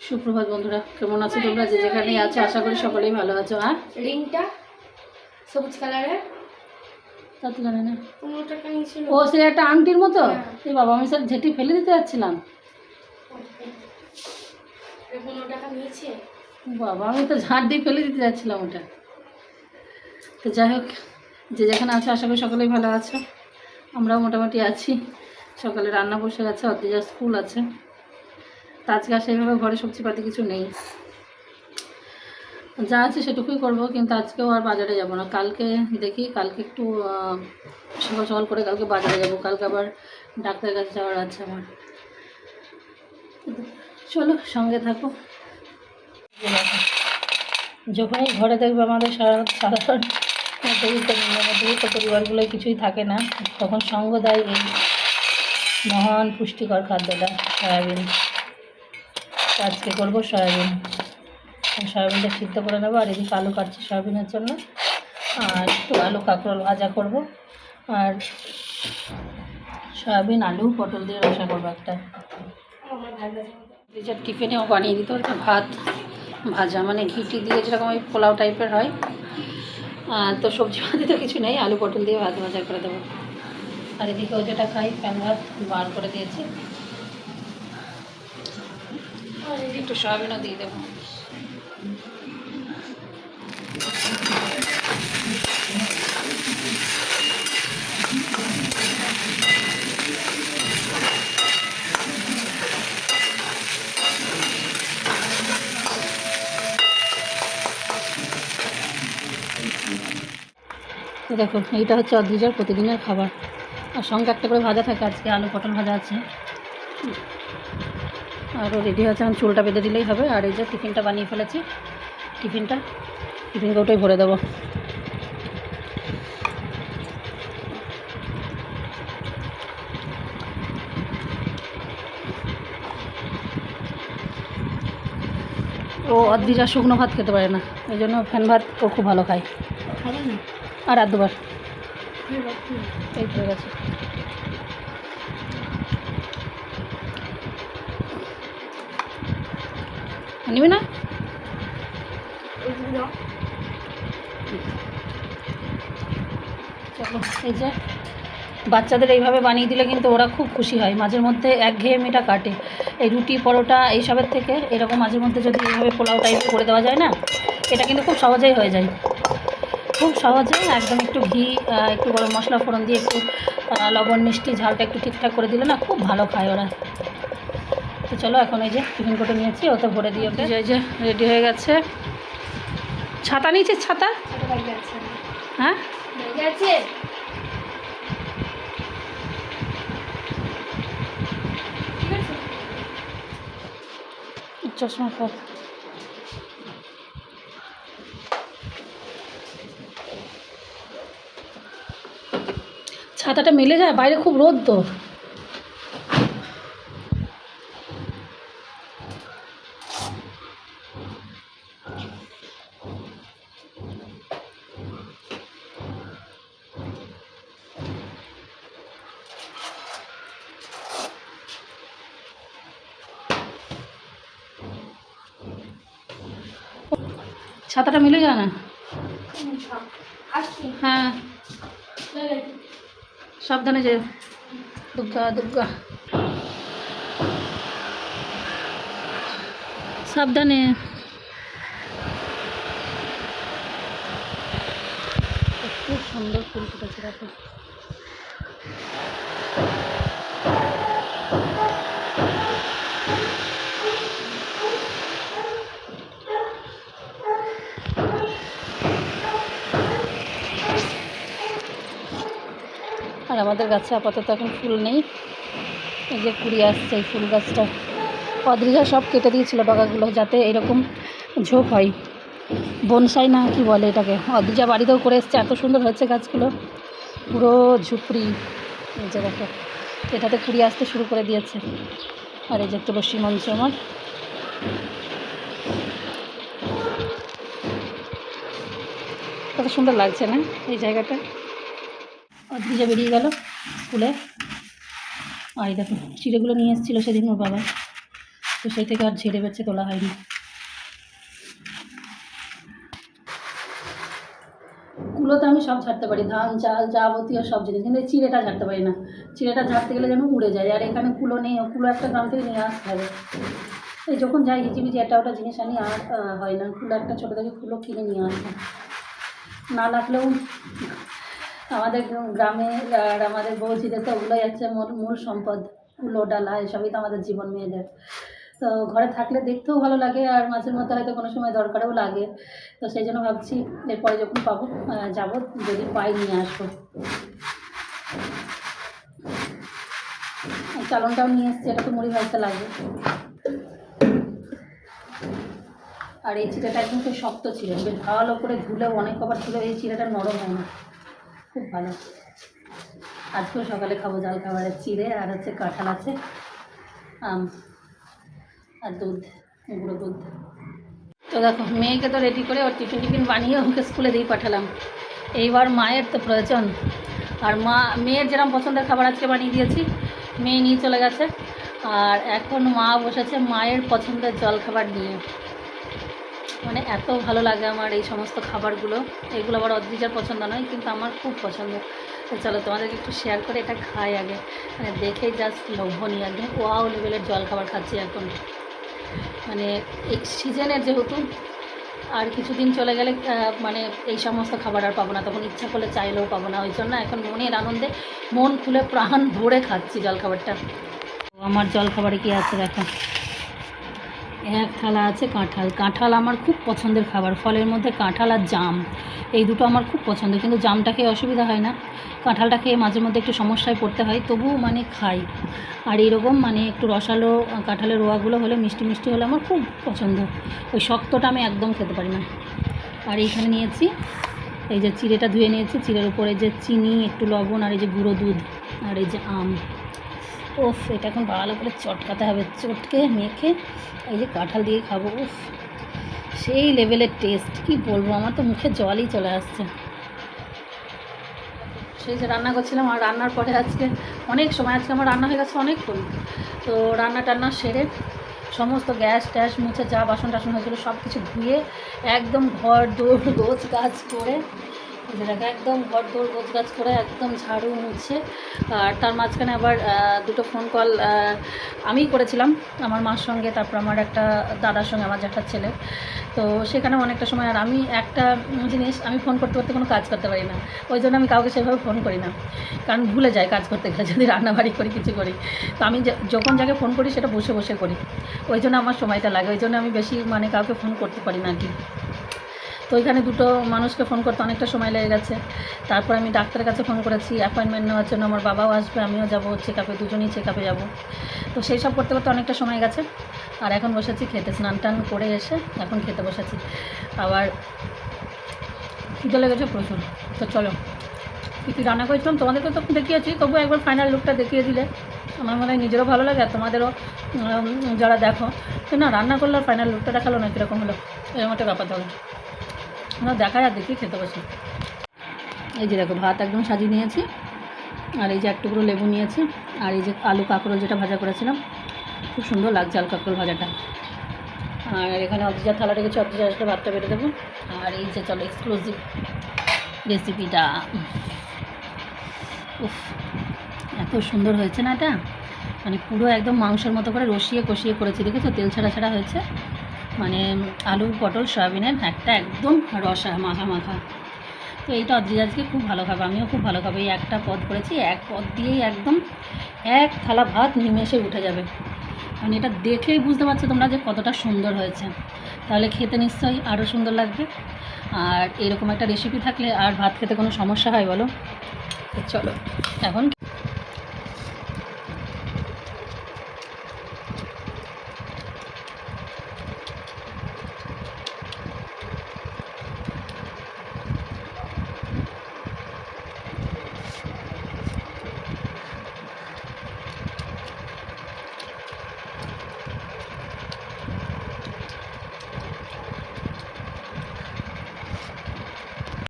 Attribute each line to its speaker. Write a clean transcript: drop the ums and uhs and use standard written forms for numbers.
Speaker 1: সুপ্রভাত বন্ধুরা, কেমন আছো তোমরা? যে যেখানেই আছো আশা করি সকলেই ভালো আছো। হ্যাঁ,
Speaker 2: রিংটা সবুজ কালারের,
Speaker 1: তা তো জানি না।
Speaker 2: 15 টাকা নিয়েছিল।
Speaker 1: ও সে একটা আংটির মতো। এই বাবা, আমি স্যার ঝেঁটি ফেলে দিতে যাচ্ছিলাম।
Speaker 2: 15 টাকা নিয়েছে
Speaker 1: বাবা, আমি তো ঝাঁট দিয়ে ফেলে দিতে যাচ্ছিলাম ওটা। তো যাই হোক, যে যেখানে আছো আশা করি সকলেই ভালো আছো। আমরাও মোটামুটি আছি। সকালে রান্না বসে গেছে, অদ্রিজার স্কুল আছে। তা আজকে আর সেইভাবে ঘরে সবজিপাতি কিছু নেই, যা আছে সেটুকুই করবো। কিন্তু আজকেও আর বাজারে যাব না। কালকে দেখি, কালকে একটু সকাল সকাল করে কালকে বাজারে যাব। কালকে আবার ডাক্তারের কাছে যাওয়ার আছে আমার। চলো সঙ্গে থাকো। যখনই ঘরে দেখবে আমাদের সাধারণ মধ্যবিত্ত পরিবারগুলোয় কিছুই থাকে না, তখন সঙ্গ দেয় এই মহান পুষ্টিকর খাদ্যটা, সয়াবিন। আজকে করবো সয়াবিন। সয়াবিনটা সিদ্ধ করে নেবো। আর এদিকে আলু কাটছি সয়াবিনের জন্য, আর একটু আলু কাঁকরোল ভাজা করব, আর সয়াবিন আলু পটল দিয়ে রসা করবো একটা। নিজের টিফিনেও বানিয়ে দিতে হচ্ছে ভাত ভাজা, মানে ঘিটি দিয়ে যেরকম ওই পোলাও টাইপের হয়। তো সবজি ভাজি তো কিছু নেই, আলু পটল দিয়ে ভাত ভাজা করে দেবো। আর এদিকে ওই যেটা খাই প্যান ভাত বার করে দিয়েছি, আর একটু সয়াবিনও দিয়ে দেবো। দেখো, এইটা হচ্ছে অদ্রিজার প্রতিদিনের খাবার। আর সঙ্গে একটা করে ভাজা থাকে, আজকে আলু পটল ভাজা আছে। আরও রেডি হচ্ছে, আমি চুলটা বেঁধে দিলেই হবে। আর এই যে টিফিনটা বানিয়ে ফেলেছি, টিফিন কৌটোই ভরে দেবো। ও অদ্রিজা শুকনো ভাত খেতে পারে না, এই জন্য ফ্যান ভাত ও খুব ভালো খায়। আর দুবার এই হয়ে গেছে। নিবি না? চলো, এই যে বাচ্চাদের এইভাবে বানিয়ে দিলে কিন্তু ওরা খুব খুশি হয়। মাঝের মধ্যে একঘেয়েমিটা কাটে। এই রুটি পরোটা এইসবের থেকে এরকম মাঝে মধ্যে যদি এইভাবে পোলাও টাইপ করে দেওয়া যায় না, এটা কিন্তু খুব সহজেই হয়ে যায়। খুব সহজে একদম একটু ঘি, একটু গরম মশলা ফোড়ন দিয়ে একটু লবণ মিষ্টি ঝালটা একটু ঠিকঠাক করে দিলে না, খুব ভালো খায় ওরা। তো চলো, এখন এই যে টিফিন কোটে নিয়েছি, ওতে ভরে দিয়ে ওকে। এই যে রেডি হয়ে গেছে। ছাতা নিয়েছিস? ছাতা? হ্যাঁ, চশমা পর। ছাতাটা মেলে যায়, বাইরে খুব রোদ তো। ছাতাটা মিলে যায় না। হ্যাঁ, সাবধানে যে। দুর্গা দুর্গা, সাবধানে। খুব সুন্দর ফুল ফুটেছে, দেখো। আর আমাদের গাছে আপাতত এখন ফুল নেই। এই যে কুড়ি আসছে এই ফুল গাছটা। অদ্রিজা সব কেটে দিয়েছিল ডগাগুলো, যাতে এরকম ঝোপ হয়। বনসাই না কি বলে এটাকে, অদ্রিজা বাড়িতেও করে এসছে। এত সুন্দর হয়েছে গাছগুলো, পুরো ঝুপড়ি। এই যে দেখো, এটাতে কুড়ি আসতে শুরু করে দিয়েছে। আর এই যে তুলসী মঞ্চ আমার। কত সুন্দর লাগছে না এই জায়গাটা। অদ্রিজা বেরিয়ে গেল স্কুলে। আর এই দেখো, চিড়েগুলো নিয়ে এসেছিলো সেদিন ওর বাবা, তো সেই থেকে আর ঝেড়ে বেছে তোলা হয়নি। কুলোতে আমি সব ঝাড়তে পারি, ধান চাল যাবতীয় সব জিনিস, কিন্তু এই চিড়েটা ঝাড়তে পারি না। চিড়েটা ঝাড়তে গেলে যেন উড়ে যায়, আর এখানে কুলো নেই, ও কুলো একটা গ্রাম থেকে নিয়ে আসতে হবে। এই যখন যাই হিচিবিচি একটা ওটা জিনিস আনি, আর হয় না। কুলো একটা ছোটো থেকে কুলো কিনে নিয়ে আসবো, না লাগলেও আমাদের গ্রামে আর আমাদের বৌজিদের তো ওগুলোই হচ্ছে মূল সম্পদ। কুলো ডালা এসবই তো আমাদের জীবন মেয়েদের। তো ঘরে থাকলে দেখতেও ভালো লাগে, আর মাঝের মধ্যে হয়তো কোনো সময় দরকারেও লাগে। তো সেই জন্য ভাবছি এরপরে যখন পাবো যাবো, যদি পাই নিয়ে আসবো। চালনটাও নিয়ে এসছি, এটা তো মুড়ি ভাজতে লাগবে। আর এই চিড়েটা একদম খুব শক্ত চিড়ে, বেশ ভালো করে ধুলেও অনেক কবার ধুলেও এই চিড়েটা নরম হয় না, খুব ভালো। আজকেও সকালে খাবো জল খাবারের চিড়ে, আর হচ্ছে কাঁঠাল আছে, আম আর দুধ, গুঁড়ো দুধ। তো দেখো মেয়েকে তো রেডি করে ওর টিফিন বানিয়ে ওকে স্কুলে দিয়ে পাঠালাম। এইবার মায়ের তো প্রয়োজন, আর মেয়ের যেরকম পছন্দের খাবার আজকে বানিয়ে দিয়েছি, মেয়ে নিয়ে চলে গেছে। আর এখন মা বসেছে মায়ের পছন্দের জলখাবার নিয়ে। মানে এত ভালো লাগে আমার এই সমস্ত খাবারগুলো, এগুলো আবার অদ্রিজার পছন্দ নয়, কিন্তু আমার খুব পছন্দ। তো চলো তোমাদেরকে একটু শেয়ার করে এটা খাই আগে, মানে দেখেই জাস্ট লোভনীয়, একদম ওয়াও লেভেলের জলখাবার খাচ্ছি এখন। মানে এই সিজনের যেহেতু, আর কিছুদিন চলে গেলে মানে এই সমস্ত খাবার আর পাবো না, তখন ইচ্ছা করলে চাইলেও পাবো না। ওই জন্য এখন মনের আনন্দে মন খুলে প্রাণ ভরে খাচ্ছি জলখাবারটা। আমার জলখাবারে কি আছে দেখো, এক থালা আছে কাঁঠাল। কাঁঠাল আমার খুব পছন্দের খাবার, ফলের মধ্যে কাঁঠাল আর জাম, এই দুটো আমার খুব পছন্দ। কিন্তু জামটা খেয়ে অসুবিধা হয় না, কাঁঠালটা খেয়ে মাঝে মধ্যে একটু সমস্যায় পড়তে হয়, তবুও মানে খাই। আর এইরকম মানে একটু রসালো কাঁঠালের রোয়াগুলো হলে, মিষ্টি মিষ্টি হলে আমার খুব পছন্দ। ওই শক্তটা আমি একদম খেতে পারি না। আর এইখানে নিয়েছি এই যে চিড়েটা ধুয়ে নিয়েছি, চিড়ের উপরে যে চিনি, একটু লবণ, আর এই যে গুঁড়ো দুধ, আর এই যে আম। ওফ, এটা এখন ভালো করে চটকাতে হবে, চটকে মেখে এই যে কাঁঠাল দিয়ে খাবো। উফ, সেই লেভেলের টেস্ট, কি বলবো, আমার তো মুখে জলই চলে আসছে। সেই যে রান্না করছিলাম, আর রান্নার পরে আজকে অনেক সময়, আজকে আমার রান্না হয়ে গেছে অনেকক্ষণ। তো রান্না টান্না সেরে সমস্ত গ্যাস ট্যাস মুছে, যা বাসন টাসন হয়েছিলো সব কিছু ধুয়ে একদম ঘর দৌড় গোছ গাছ করে, যেটাকে একদম ঘর দৌড় গোছ গাছ করে একদম ঝাড়ু মুছে। আর তার মাঝখানে আবার দুটো ফোন কল আমিই করেছিলাম আমার মার সঙ্গে, তারপর আমার একটা দাদার সঙ্গে, আমার জ্যাঠার ছেলে। তো সেখানে অনেকটা সময়, আর আমি একটা জিনিস, আমি ফোন করতে করতে কোনো কাজ করতে পারি না, ওই জন্য আমি কাউকে সেভাবে ফোন করি না, কারণ ভুলে যাই কাজ করতে গেলে, যদি রান্নাবাড়ি করি কিছু করি। তো আমি যখন যাকে ফোন করি সেটা বসে বসে করি, ওই জন্য আমার সময়টা লাগে, ওই জন্য আমি বেশি মানে কাউকে ফোন করতে পারি না আর কি। তো ওইখানে দুটো মানুষকে ফোন করতে অনেকটা সময় লেগে গেছে। তারপর আমি ডাক্তারের কাছে ফোন করেছি অ্যাপয়েন্টমেন্ট নেওয়ার জন্য, আমার বাবাও আসবে, আমিও যাবো চেকআপে, দুজনেই চেকআপে যাব। তো সেই সব করতে করতে অনেকটা সময় গেছে। আর এখন বসেছি খেতে, স্নান টান করে এসে এখন খেতে বসেছি। আবার খিদে লেগেছে প্রচুর। তো চলো কী কী রান্না করেছিলাম তোমাদেরকে তো দেখিয়েছি, তবু একবার ফাইনাল লুকটা দেখিয়ে দিলে আমার মনে হয় নিজেরও ভালো লাগে, আর তোমাদেরও যারা দেখো, তো না রান্না করলে আর ফাইনাল লুকটা দেখালো না কীরকম হলো, এরকম একটা ব্যাপার থাকে। আমরা দেখায় আর দেখি খেতে বসি। এই যে দেখো ভাত একদম সাজিয়ে নিয়েছি, আর এই যে এক টুকরো লেবু নিয়েছি, আর এই যে আলু কাঁকরোল যেটা ভাজা করেছিলাম, খুব সুন্দর লাগছে আলু কাঁকরোল ভাজাটা। আর এখানে অদ্রিজার থালা রেখেছি, অদ্রিজা আসলে ভাতটা বেড়ে দেবো। আর এই যে চলো এক্সক্লুসিভ রেসিপিটা, উফ এত সুন্দর হয়েছে না এটা, মানে পুরো একদম মাংসের মতো করে রসিয়ে কষিয়ে করেছি, দেখেছো তেল ছাড়া ছাড়া হয়েছে, মানে আলু পটল সয়াবিনের একটা একদম রসা মাখা মাখা। তো এইটা অদ্রিজা আজকে খুব ভালো খাবে, আমিও খুব ভালো খাবো। এই একটা পদ করেছি, এক পদ দিয়েই একদম এক থালা ভাত নিমেষে উঠে যাবে, মানে এটা দেখেই বুঝতে পারছো তোমরা যে কতটা সুন্দর হয়েছে, তাহলে খেতে নিশ্চয়ই আরও সুন্দর লাগবে। আর এরকম একটা রেসিপি থাকলে আর ভাত খেতে কোনো সমস্যা হয় বলো? তো চলো এখন